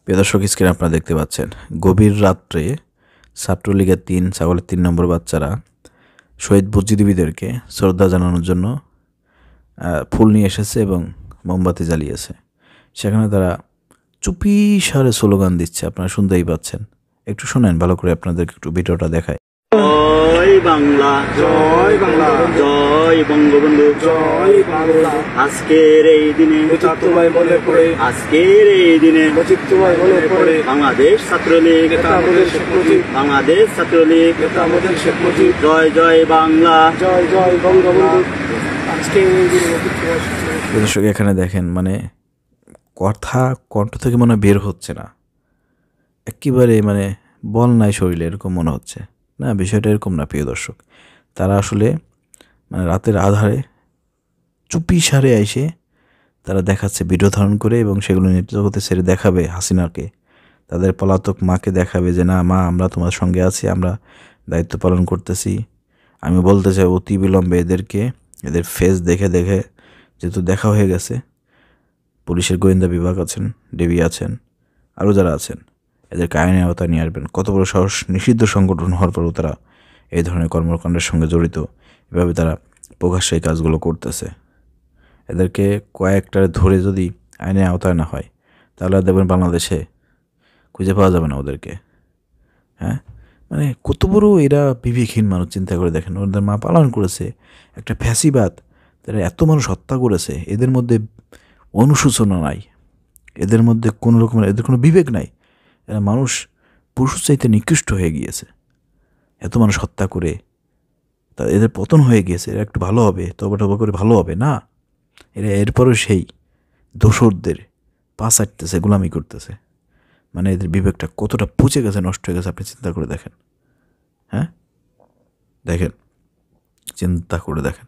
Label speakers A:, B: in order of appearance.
A: প্রিয় দর্শক, স্ক্রিনে আপনারা দেখতে পাচ্ছেন গভীর রাত্রে ছাত্রলীগের 3 নম্বর বাচ্চারা শহীদ বুদ্ধিজীবীদেরকে শ্রদ্ধা জানানোর জন্য ফুল নিয়ে এসেছে এবং মোমবাতি জ্বালিয়েছে। সেখানে তারা চুপি সারে স্লোগান দিচ্ছে, আপনারা শুনতেই পাচ্ছেন। একটু শোনেন ভালো করে, আপনাদেরকে একটু ভিডিওটা দেখায়।
B: জয় বাংলা, জয় বাংলা, জয় বঙ্গবন্ধু, জয় বাংলা। আজকের এই দিনে তোমায় মনে পড়ে, আজকের এই দিনে তোমায় মনে পড়ে। বাংলাদেশ ছাত্রলীগ, বাংলাদেশ ছাত্রলীগ, জয় জয় বাংলা, জয় জয় বঙ্গবন্ধু। আজকের এই দিনে
A: দর্শক এখানে দেখেন, মানে কথা কণ্ঠ থেকে মনে বের হচ্ছে না, একেবারে মানে বল নাই শরীরে, এরকম মনে হচ্ছে না। বিষয়টা এরকম না প্রিয় দর্শক, তারা আসলে মানে রাতের আধারে চুপি সারে এসে তারা দেখাচ্ছে ভিডিও ধারণ করে, এবং সেগুলো নেট জগতে ছেড়ে দেখাবে হাসিনাকে, তাদের পলাতক মাকে দেখাবে যে না মা, আমরা তোমার সঙ্গে আছি, আমরা দায়িত্ব পালন করতেছি। আমি বলতে চাই অতি বিলম্বে এদের ফেস দেখে দেখে, যেহেতু দেখা হয়ে গেছে, পুলিশের গোয়েন্দা বিভাগ আছেন, ডিবি আছেন, আরও যারা আছেন, এদেরকে আইনের আওতায় নিয়ে আসবেন। কত বড় সাহস! নিষিদ্ধ সংগঠন হওয়ার পরেও তারা এই ধরনের কর্মকাণ্ডের সঙ্গে জড়িত, এভাবে তারা প্রকাশ্যে এই কাজগুলো করতেছে। এদেরকে কয়েকটা ধরে যদি আইনের আওতায় না হয়, তাহলে দেখবেন বাংলাদেশে খুঁজে পাওয়া যাবে না ওদেরকে। হ্যাঁ, মানে কত বড় এরা বিবেকহীন মানুষ, চিন্তা করে দেখেন। ওদের মা পালন করেছে একটা ফ্যাসিবাদ, তারা এত মানুষ হত্যা করেছে, এদের মধ্যে অনুশোচনা নাই, এদের মধ্যে কোনো রকমের, এদের কোনো বিবেক নাই। এরা মানুষ পশুর চাইতে নিকৃষ্ট হয়ে গিয়েছে। এত মানুষ হত্যা করে তা এদের পতন হয়ে গিয়েছে, এরা একটু ভালো হবে, তবা টবা করে ভালো হবে না। এরা এরপরও সেই দোসরদের পা চাটতেছে, গোলামি করতেছে। মানে এদের বিবেকটা কতটা পচে গেছে, নষ্ট হয়ে গেছে, আপনি চিন্তা করে দেখেন। হ্যাঁ, দেখেন, চিন্তা করে দেখেন।